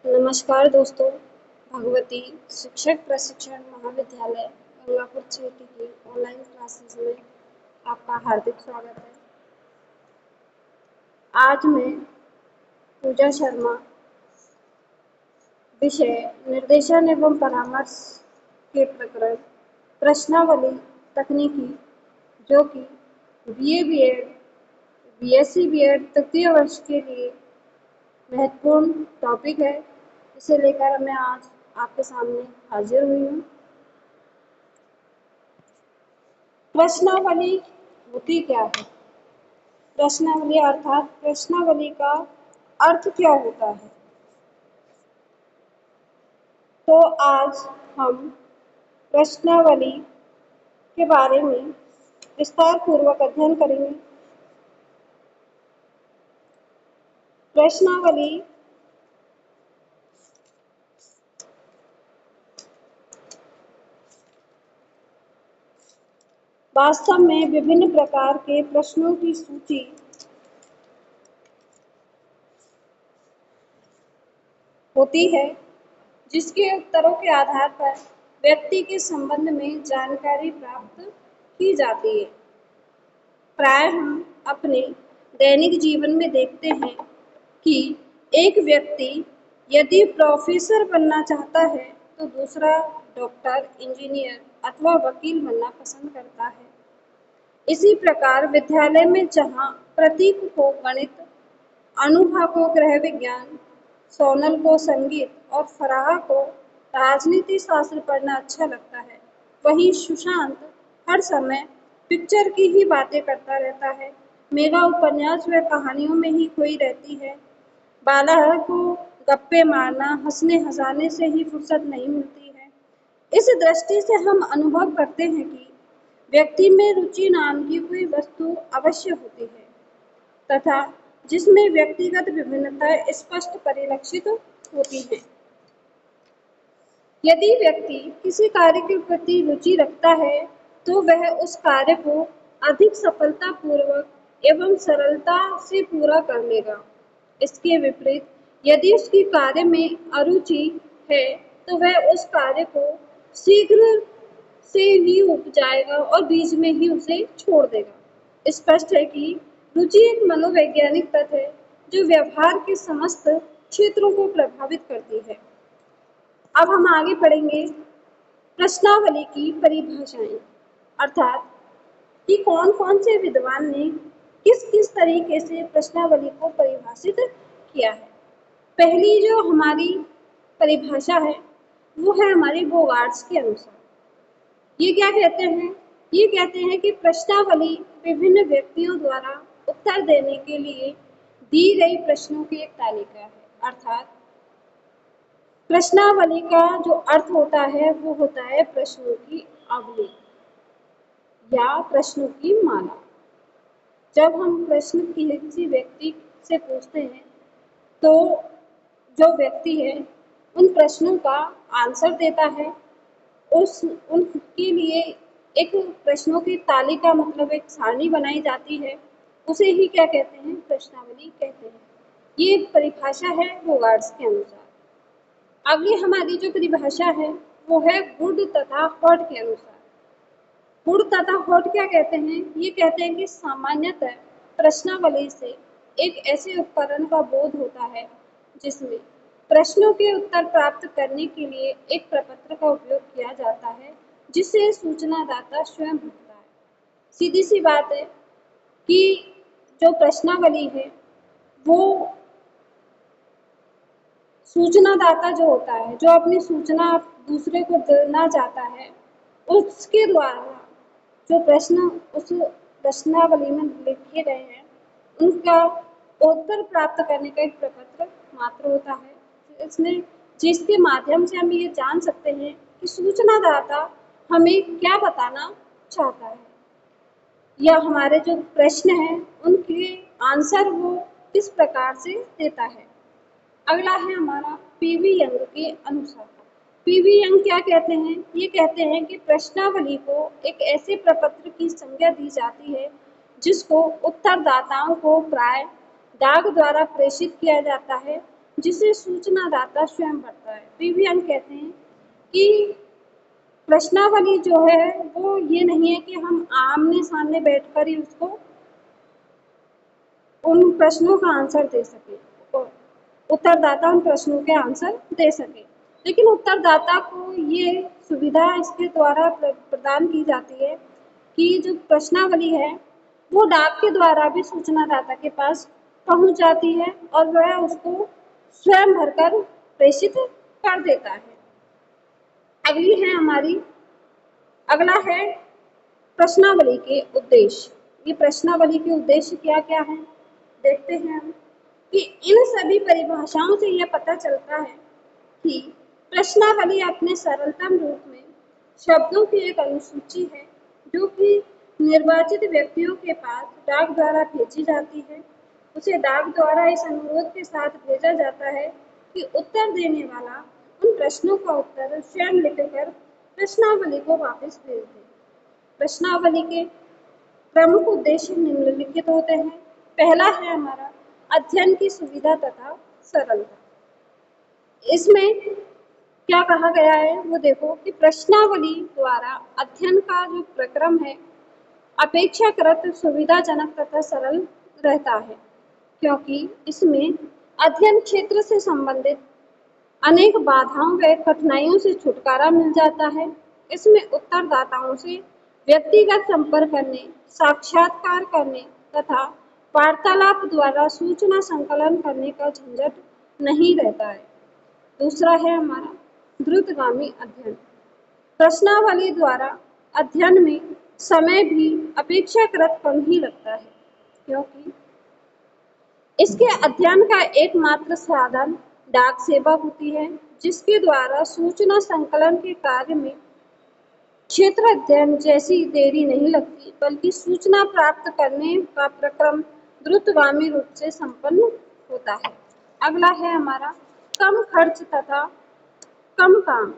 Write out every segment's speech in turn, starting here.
नमस्कार दोस्तों, भगवती शिक्षक प्रशिक्षण महाविद्यालय गंगापुर क्षेत्र की ऑनलाइन क्लासेस में आपका हार्दिक स्वागत है। आज मैं पूजा शर्मा विषय निर्देशन एवं परामर्श के प्रकरण प्रश्नावली तकनीकी जो कि बीए बीएड बीएससी बीएड तृतीय वर्ष के लिए महत्वपूर्ण टॉपिक है, इसे लेकर मैं आज आपके सामने हाजिर हुई हूँ। प्रश्नावली होती क्या है? प्रश्नावली अर्थात प्रश्नावली का अर्थ क्या होता है? तो आज हम प्रश्नावली के बारे में विस्तार पूर्वक अध्ययन करेंगे। प्रश्नावली वास्तव में विभिन्न प्रकार के प्रश्नों की सूची होती है, जिसके उत्तरों के आधार पर व्यक्ति के संबंध में जानकारी प्राप्त की जाती है। प्राय हम अपने दैनिक जीवन में देखते हैं कि एक व्यक्ति यदि प्रोफेसर बनना चाहता है तो दूसरा डॉक्टर, इंजीनियर अथवा वकील बनना पसंद करता है। इसी प्रकार विद्यालय में जहाँ प्रतीक को गणित, अनुभा को गृह विज्ञान, सोनल को संगीत और फराह को राजनीति शास्त्र पढ़ना अच्छा लगता है, वहीं सुशांत हर समय पिक्चर की ही बातें करता रहता है। मेघा उपन्यास व कहानियों में ही खोई रहती है। बालाहर को गप्पे मारना, हंसने हंसाने से ही फुर्सत नहीं मिलती है। इस दृष्टि से हम अनुभव करते हैं कि व्यक्ति में रुचि नाम की कोई वस्तु अवश्य होती है तथा जिसमें व्यक्तिगत विभिन्नताएं स्पष्ट परिलक्षित होती हैं। यदि व्यक्ति किसी कार्य के प्रति रुचि रखता है तो वह उस कार्य को अधिक सफलतापूर्वक एवं सरलता से पूरा कर लेगा। इसके विपरीत यदि उसकी कार्य में अरुचि है तो वह उस कार्य को शीघ्र से ही उब जाएगा और बीच में ही उसे छोड़ देगा। स्पष्ट है कि रुचि एक मनोवैज्ञानिक तत्व है जो व्यवहार के समस्त क्षेत्रों को प्रभावित करती है। अब हम आगे पढ़ेंगे प्रश्नावली की परिभाषाएं, अर्थात कि कौन कौन से विद्वान ने किस किस तरीके से प्रश्नावली को परिभाषित किया है। पहली जो हमारी परिभाषा है वो है हमारी बोगार्ट्स के अनुसार। ये क्या कहते हैं? ये कहते हैं कि प्रश्नावली विभिन्न व्यक्तियों द्वारा उत्तर देने के लिए दी गई प्रश्नों की एक तालिका है, अर्थात प्रश्नावली का जो अर्थ होता है वो होता है प्रश्नों की आवली या प्रश्नों की माला। जब हम प्रश्न किसी व्यक्ति से पूछते हैं तो जो व्यक्ति है उन प्रश्नों का आंसर देता है। उनके लिए एक प्रश्नों की तालिका मतलब एक सारणी बनाई जाती है, उसे ही क्या कहते हैं? प्रश्नावली कहते हैं। ये परिभाषा है बोगार्ट्स के अनुसार। अगली हमारी जो परिभाषा है वो है वुड तथा हॉट के अनुसार। वुड तथा हॉट क्या कहते हैं? ये कहते हैं कि सामान्यतः प्रश्नावली से एक ऐसे उपकरण का बोध होता है जिसमें प्रश्नों के उत्तर प्राप्त करने के लिए एक प्रपत्र का उपयोग किया जाता है जिसे सूचनादाता स्वयं भरता है। सीधी सी बात है कि जो प्रश्नावली है वो सूचनादाता जो होता है, जो अपनी सूचना दूसरे को देना चाहता है, उसके द्वारा जो प्रश्न उस प्रश्नावली में लिखे गए हैं उनका उत्तर प्राप्त करने का एक प्रपत्र मात्र होता है। इसमें जिसके माध्यम से हम ये जान सकते हैं कि सूचनादाता हमें क्या बताना चाहता है या हमारे जो प्रश्न हैं उनके आंसर वो किस प्रकार से देता है। अगला है हमारा पीवी यंग के अनुसार। पीवी यंग क्या कहते हैं? ये कहते हैं कि प्रश्नावली को एक ऐसे प्रपत्र की संज्ञा दी जाती है जिसको उत्तरदाताओं को प्राय डाक द्वारा प्रेषित किया जाता है, जिसे सूचना दाता स्वयं भरता है। पीवीएन कहते हैं कि प्रश्नावली जो है वो ये नहीं है कि हम आमने सामने बैठकर ही उसको उन प्रश्नों का आंसर दे सके, उत्तरदाता उन प्रश्नों के आंसर दे सके, लेकिन उत्तरदाता को ये सुविधा इसके द्वारा प्रदान की जाती है कि जो प्रश्नावली है वो डाक के द्वारा भी सूचनादाता के पास पहुंच जाती है और वह उसको स्वयं भरकर प्रेषित कर देता है। अगला है प्रश्नावली के उद्देश्य। ये प्रश्नावली के उद्देश्य क्या क्या है देखते हैं हम कि इन सभी परिभाषाओं से यह पता चलता है कि प्रश्नावली अपने सरलतम रूप में शब्दों की एक अनुसूची है जो कि निर्वाचित व्यक्तियों के पास डाक द्वारा भेजी जाती है। उसे डाक द्वारा इस अनुरोध के साथ भेजा जाता है कि उत्तर देने वाला उन प्रश्नों का उत्तर स्वयं लिखकर प्रश्नावली को वापस भेज दे। प्रश्नावली के प्रमुख उद्देश्य निम्नलिखित होते हैं। पहला है हमारा अध्ययन की सुविधा तथा सरलता। इसमें क्या कहा गया है वो देखो कि प्रश्नावली द्वारा अध्ययन का जो प्रक्रम है अपेक्षाकृत सुविधाजनक तथा सरल रहता है, क्योंकि इसमें अध्ययन क्षेत्र से संबंधित अनेक बाधाओं व कठिनाइयों से छुटकारा मिल जाता है। इसमें उत्तरदाताओं से व्यक्तिगत संपर्क करने, साक्षात्कार करने तथा वार्तालाप द्वारा सूचना संकलन करने का झंझट नहीं रहता है। दूसरा है हमारा द्रुतगामी अध्ययन। प्रश्नावली द्वारा अध्ययन में समय भी अपेक्षाकृत कम ही लगता है, क्योंकि इसके अध्ययन का एकमात्र साधन डाक सेवा होती है, जिसके द्वारा सूचना संकलन के कार्य में क्षेत्र अध्ययन जैसी देरी नहीं लगती, बल्कि सूचना प्राप्त करने का प्रक्रम द्रुतगामी रूप से संपन्न होता है। अगला है हमारा कम खर्च तथा कम काम।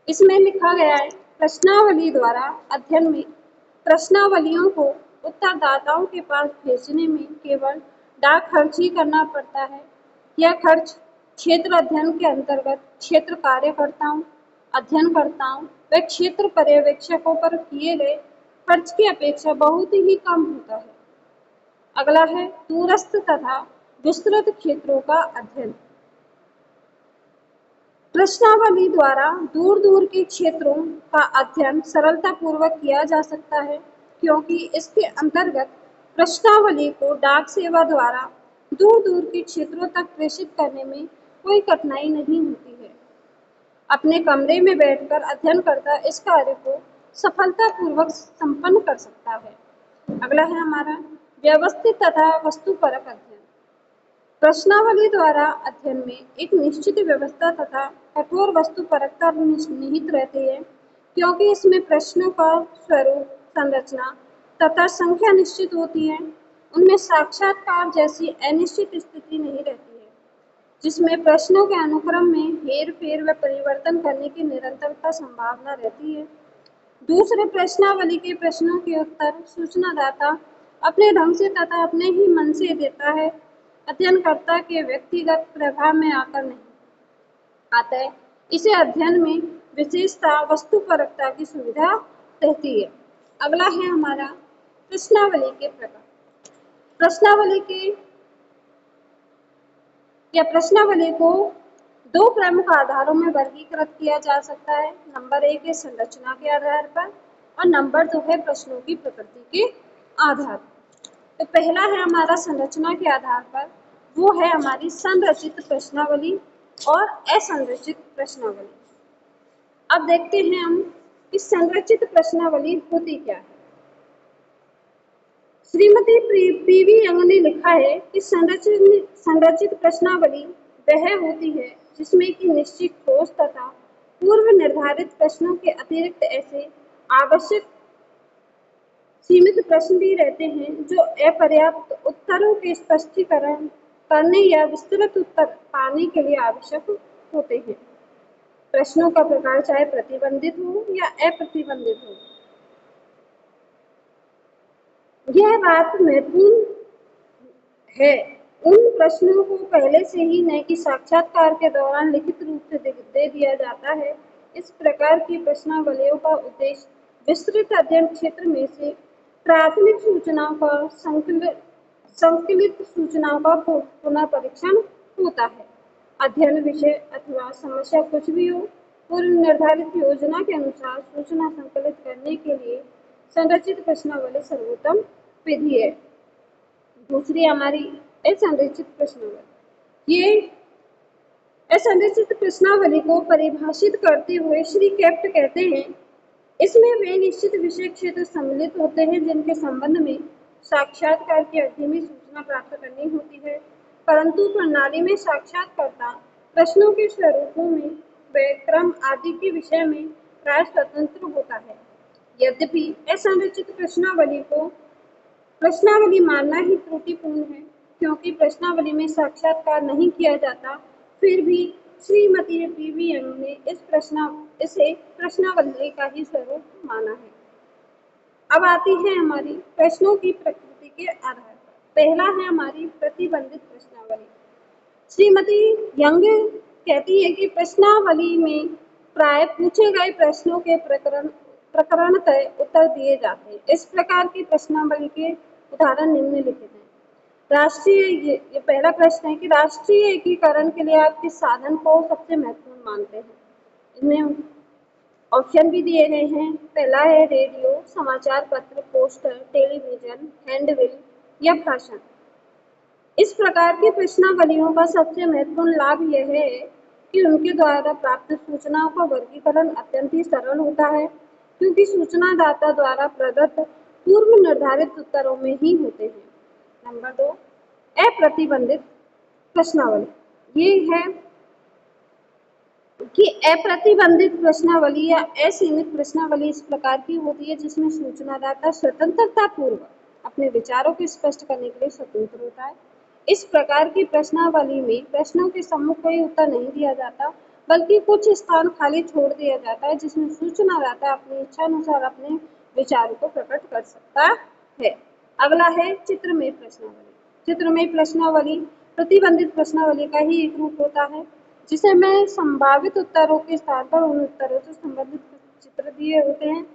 इसमें लिखा गया है प्रश्नावली द्वारा अध्ययन में प्रश्नावलियों को उत्तरदाताओं के पास भेजने में केवल डाक खर्च ही करना पड़ता है। यह खर्च क्षेत्र अध्ययन के अंतर्गत क्षेत्र कार्यकर्ताओं, अध्ययनकर्ताओं व क्षेत्र पर्यवेक्षकों पर किए गए खर्च की अपेक्षा बहुत ही कम होता है। अगला है दूरस्थ तथा विस्तृत क्षेत्रों का अध्ययन। प्रश्नावली द्वारा दूर दूर के क्षेत्रों का अध्ययन सरलतापूर्वक किया जा सकता है, क्योंकि इसके अंतर्गत प्रश्नावली को डाक सेवा द्वारा दूर दूर के क्षेत्रों तक प्रेषित करने में कोई कठिनाई नहीं होती है। अपने कमरे में बैठकर अध्ययनकर्ता इस कार्य को सफलतापूर्वक संपन्न कर सकता है। अगला है हमारा व्यवस्थित तथा वस्तुपरक अध्ययन। प्रश्नावली द्वारा अध्ययन में एक निश्चित व्यवस्था तथा कठोर वस्तुपरकता निहित रहती है, क्योंकि इसमें प्रश्नों का स्वरूप, संरचना तथा संख्या निश्चित होती है। उनमें साक्षात्कार जैसी अनिश्चित स्थिति नहीं रहती है, जिसमें प्रश्नों के अनुक्रम में हेर फेर व परिवर्तन करने की निरंतरता संभावना रहती है। दूसरे प्रश्नावली के प्रश्नों के उत्तर सूचनादाता अपने ढंग से तथा अपने ही मन से देता है, अध्ययनकर्ता के व्यक्तिगत प्रभाव में आकर नहीं आता है। इसे अध्ययन में विशेषता वस्तुपरकता की सुविधा रहती है। अगला है हमारा प्रश्नावली के प्रकार। प्रश्नावली को दो प्रमुख आधारों में वर्गीकृत किया जा सकता है। नंबर 1 है संरचना के आधार पर और नंबर 2 है प्रश्नों की प्रकृति के आधार पर। तो पहला है हमारा संरचना के आधार पर, वो है हमारी संरचित प्रश्नावली और असंरचित प्रश्नावली। अब देखते हैं हम कि संरचित प्रश्नावली होती क्या है। श्रीमती पीवी यंग ने लिखा है कि संरचित प्रश्नावली वह होती है जिसमें कि निश्चित ठोस तथा पूर्व निर्धारित प्रश्नों के अतिरिक्त ऐसे आवश्यक सीमित प्रश्न भी रहते हैं जो अपर्याप्त उत्तरों के स्पष्टीकरण करने या विस्तृत उत्तर पाने के लिए आवश्यक होते हैं। प्रश्नों का प्रकार चाहे प्रतिबंधित हो या अप्रतिबंधित हो, यह बात महत्वपूर्ण है। उन प्रश्नों को पहले से ही न कि साक्षात्कार के दौरान लिखित रूप से दे दिया जाता है। इस प्रकार की प्रश्नावलियों का उद्देश्य विस्तृत अध्ययन क्षेत्र में से प्राथमिक सूचनाओं का संकलित सूचनाओं का पुनः परीक्षण होता है। अध्ययन विषय अथवा समस्या कुछ भी हो, पूर्व निर्धारित योजना के अनुसार सूचना संकलित करने के लिए संरचित प्रश्नावली सर्वोत्तम विधि है। दूसरी हमारी असंरचित प्रश्नावली। ये असंरचित प्रश्नावली को परिभाषित करते हुए श्री केप्ट कहते हैं, इसमें वे निश्चित विषय क्षेत्र सम्मिलित होते हैं जिनके संबंध में साक्षात्कार की अवधि में सूचना प्राप्त करनी होती है, परंतु प्रणाली में साक्षात्कारकर्ता प्रश्नों के स्वरूपों में व क्रम आदि के विषय में प्राय स्वतंत्र होता है। यद्यपि असंरचित प्रश्नावली मानना ही त्रुटिपूर्ण है, क्योंकि प्रश्नावली में साक्षात्कार नहीं किया जाता, फिर भी श्रीमती पीवी यंग ने इसे प्रश्नावली का ही स्वरूप माना है। अब आती है हमारी प्रश्नों की प्रकृति के आधार पर। पहला है हमारी प्रतिबंधित प्रश्नावली। श्रीमती यंग कहती है कि प्रश्नावली में प्राय पूछे गए प्रश्नों के प्रकरणतः उत्तर दिए जाते हैं। इस प्रकार की प्रश्नावली के उदाहरण निम्नलिखित हैं। ये पहला प्रश्न है कि राष्ट्रीय एकीकरण के लिए आप किस साधन को सबसे महत्वपूर्ण मानते हैं। इसमें ऑप्शन भी दिए गए हैं। पहला है रेडियो, समाचार पत्र, पोस्टर, टेलीविजन, हैंडबिल या भाषण। इस प्रकार की प्रश्नावलियों का सबसे महत्वपूर्ण लाभ यह है कि उनके द्वारा प्राप्त सूचनाओं का वर्गीकरण अत्यंत ही सरल होता है, क्योंकि सूचनादाता द्वारा प्रदत्त पूर्व निर्धारित उत्तरों में ही होते हैं। नंबर 2, अप्रतिबंधित प्रश्नावली। ये है कि अप्रतिबंधित प्रश्नावली या असीमित प्रश्नावली इस प्रकार की होती है जिसमें सूचनादाता स्वतंत्रता पूर्वक अपने विचारों को स्पष्ट करने के लिए स्वतंत्र होता है। इस प्रकार की प्रश्नावली में प्रश्नों के सम्मुख कोई उत्तर नहीं दिया जाता, बल्कि कुछ स्थान खाली छोड़ दिया जाता है जिसमें सूचनादाता अपनी इच्छा अनुसार अपने विचारों को प्रकट कर सकता है। अगला है चित्रमय प्रश्नावली। चित्रमय प्रश्नावली प्रतिबंधित प्रश्नावली का ही एक रूप होता है, जिसमें संभावित उत्तरों के स्थान पर उन उत्तरों से संबंधित चित्र दिए होते हैं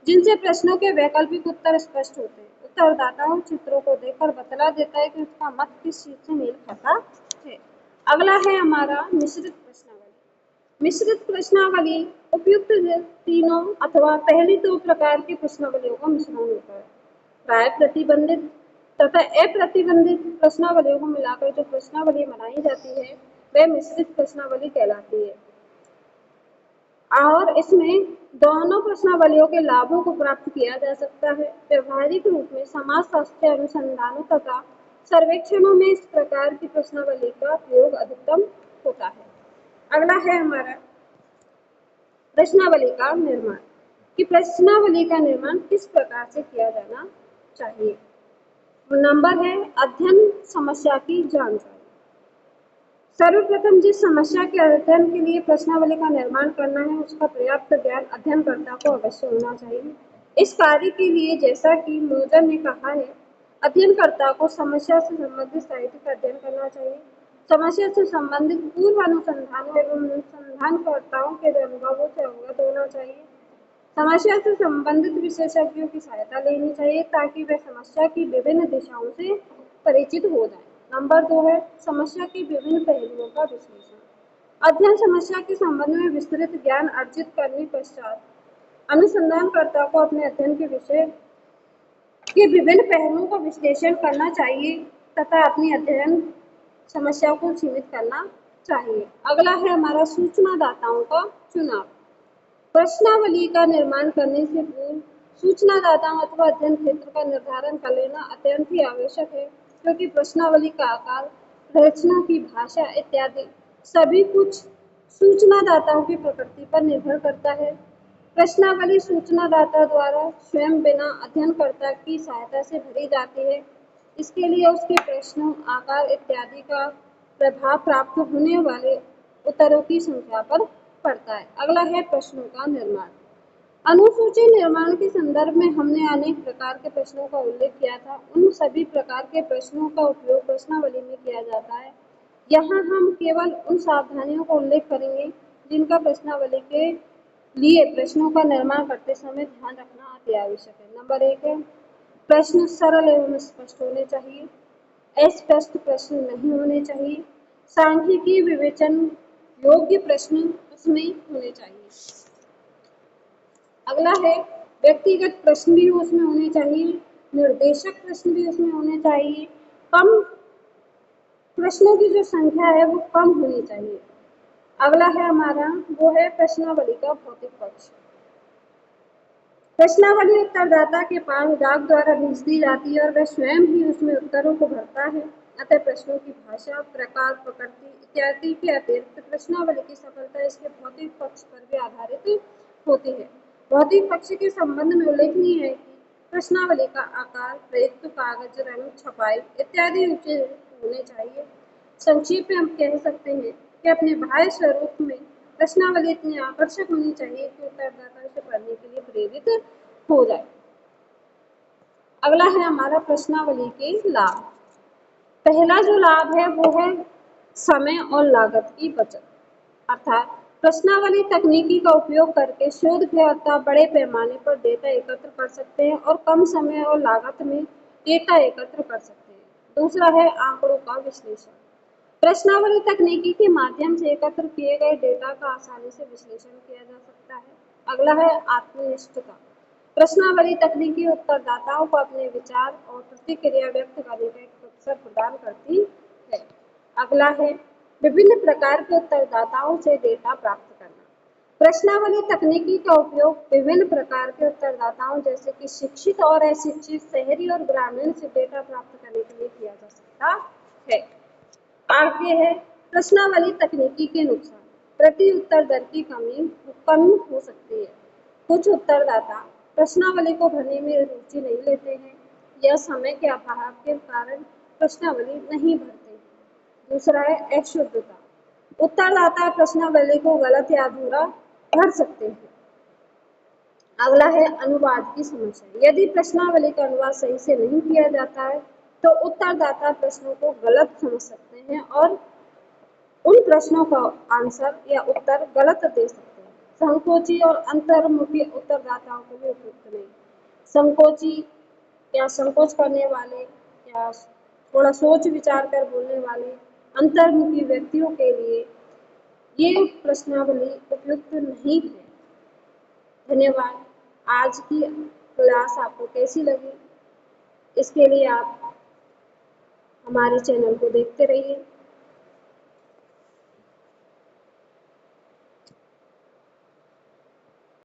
जिनसे प्रश्नों के वैकल्पिक उत्तर स्पष्ट होते हैं। उत्तरदाता चित्रों को देखकर बतला देता है कि उसका मत किस चीज से मेल खाता है। अगला है हमारा मिश्रित प्रश्नावली। मिश्रित प्रश्नावली उपयुक्त तीनों अथवा पहली दो प्रकार की प्रश्नावलियों का मिश्रण होता है। प्राय प्रतिबंधित तथा अप्रतिबंधित प्रश्नावलियों को मिलाकर जो प्रश्नावली बनाई जाती है वह मिश्रित प्रश्नावली कहलाती है, और इसमें दोनों प्रश्नावलियों के लाभों को प्राप्त किया जा सकता है। व्यवहारिक रूप में समाजशास्त्रीय अनुसंधानों तथा सर्वेक्षणों में इस प्रकार की प्रश्नावली का प्रयोग अधिकतम होता है। अगला है हमारा प्रश्नावली का निर्माण, कि प्रश्नावली का निर्माण किस प्रकार से किया जाना चाहिए। नंबर है अध्ययन समस्या की जानकारी। सर्वप्रथम जिस समस्या के अध्ययन के लिए प्रश्नावली का निर्माण करना है उसका पर्याप्त ज्ञान अध्ययनकर्ता को अवश्य होना चाहिए। इस कार्य के लिए, जैसा कि मोजर ने कहा है, अध्ययनकर्ता को समस्या से संबंधित साहित्य का अध्ययन करना चाहिए। समस्या से संबंधित पूर्व अनुसंधानों एवं अनुसंधानकर्ताओं के अनुभवों से अवगत होना चाहिए। समस्या से संबंधित विशेषज्ञों की सहायता लेनी चाहिए ताकि वे समस्या की विभिन्न दिशाओं से परिचित हो जाएं। नंबर 2 है समस्या के विभिन्न पहलुओं का विश्लेषण। अध्ययन समस्या के संबंध में विस्तृत ज्ञान अर्जित करने पश्चात अनुसंधानकर्ता को अपने अध्ययन के विषय के विभिन्न पहलुओं का विश्लेषण करना चाहिए तथा अपनी अध्ययन समस्या को सीमित करना चाहिए। अगला है हमारा सूचनादाताओं का चुनाव। प्रश्नावली का निर्माण करने से पूर्व सूचनादाताओं अथवा अध्ययन क्षेत्र का निर्धारण कर लेना अत्यंत ही आवश्यक है, क्योंकि प्रश्नावली का आकार, रचना की भाषा इत्यादि सभी कुछ सूचनादाताओं की प्रकृति पर निर्भर करता है। प्रश्नावली सूचनादाता द्वारा स्वयं बिना अध्ययनकर्ता की सहायता से भरी जाती है। इसके लिए उसके प्रश्नों, आकार इत्यादि का प्रभाव प्राप्त होने वाले उत्तरों की संख्या पर पड़ता है। अगला है प्रश्नों का निर्माण। अनुसूची निर्माण के संदर्भ में हमने अनेक प्रकार के प्रश्नों का उल्लेख किया था। उन सभी प्रकार के प्रश्नों का उपयोग प्रश्नावली में किया जाता है। यहाँ हम केवल उन सावधानियों का उल्लेख करेंगे जिनका प्रश्नावली के लिए प्रश्नों का निर्माण करते समय ध्यान रखना अति आवश्यक है। नंबर 1 है, प्रश्न सरल एवं स्पष्ट होने चाहिए। अस्पष्ट प्रश्न नहीं होने चाहिए। सांख्यिकी विवेचन योग्य प्रश्न उसमें होने चाहिए। अगला है, व्यक्तिगत प्रश्न भी उसमें होने चाहिए, निर्देशक प्रश्न भी उसमें होने चाहिए। कम प्रश्नों की जो संख्या है वो कम होनी चाहिए। अगला है हमारा, वो है प्रश्नावली का भौतिक पक्ष। प्रश्नावली उत्तरदाता के पास डाक द्वारा भेज दी जाती है और वह स्वयं ही उसमें उत्तरों को भरता है। अतः प्रश्नों की भाषा, प्रकार, प्रकृति इत्यादि के अतिरिक्त प्रश्नावली की सफलता इसके भौतिक पक्ष पर भी आधारित होती है। भौतिक पक्ष के संबंध में उल्लेखनीय है कि प्रश्नावली का आकार, प्रयुक्त कागज, रंग, छपाई इत्यादि उचित होने चाहिए। संक्षेप में हम कह सकते हैं कि अपने बाह्य स्वरूप में प्रश्नावली इतनी आकर्षक होनी चाहिए कि उत्तरदाता इसे पढ़ने के लिए प्रेरित हो जाए। अगला है हमारा प्रश्नावली के लाभ। पहला जो लाभ है वो है समय और लागत की बचत। अर्थात प्रश्नावली तकनीकी का उपयोग करके शोधकर्ता बड़े पैमाने पर डेटा एकत्र कर सकते हैं और कम समय और लागत में डेटा एकत्र कर सकते हैं। दूसरा है आंकड़ों का विश्लेषण। प्रश्नावली तकनीकी के माध्यम से एकत्र किए गए डेटा का आसानी से विश्लेषण किया जा सकता है। अगला है आत्मनिष्ठता। प्रश्नावली तकनीकी उत्तरदाताओं को अपने विचार और प्रतिक्रिया व्यक्त करने का एक अवसर प्रदान करती है। अगला है विभिन्न प्रकार के उत्तरदाताओं से डेटा प्राप्त करना। प्रश्नावली तकनीकी का उपयोग विभिन्न प्रकार के उत्तरदाताओं जैसे कि शिक्षित और अशिक्षित, शहरी और ग्रामीण से डेटा प्राप्त करने के लिए किया जा सकता है। आगे है प्रश्नावली तकनीकी के नुकसान। प्रति उत्तर दर की कम हो सकती है। कुछ उत्तरदाता प्रश्नावली को भरने में रुचि नहीं लेते हैं या समय के अभाव के कारण प्रश्नावली नहीं भरते हैं। दूसरा है अशुद्धता। उत्तरदाता प्रश्नावली को गलत या अधूरा भर सकते हैं। अगला है अनुवाद की समस्या। यदि प्रश्नावली का अनुवाद सही से नहीं किया जाता है तो उत्तरदाता प्रश्नों को गलत समझ सकते हैं और उन प्रश्नों का आंसर या उत्तर गलत दे सकते हैं। संकोची और अंतर्मुखी उत्तरदाताओं के लिए उपयुक्त नहीं। संकोची या संकोच करने वाले या थोड़ा सोच विचार कर बोलने वाले अंतर्मुखी व्यक्तियों के लिए ये प्रश्नावली उपयुक्त नहीं है। धन्यवाद। आज की क्लास आपको कैसी लगी? इसके लिए आप हमारे चैनल को देखते रहिए।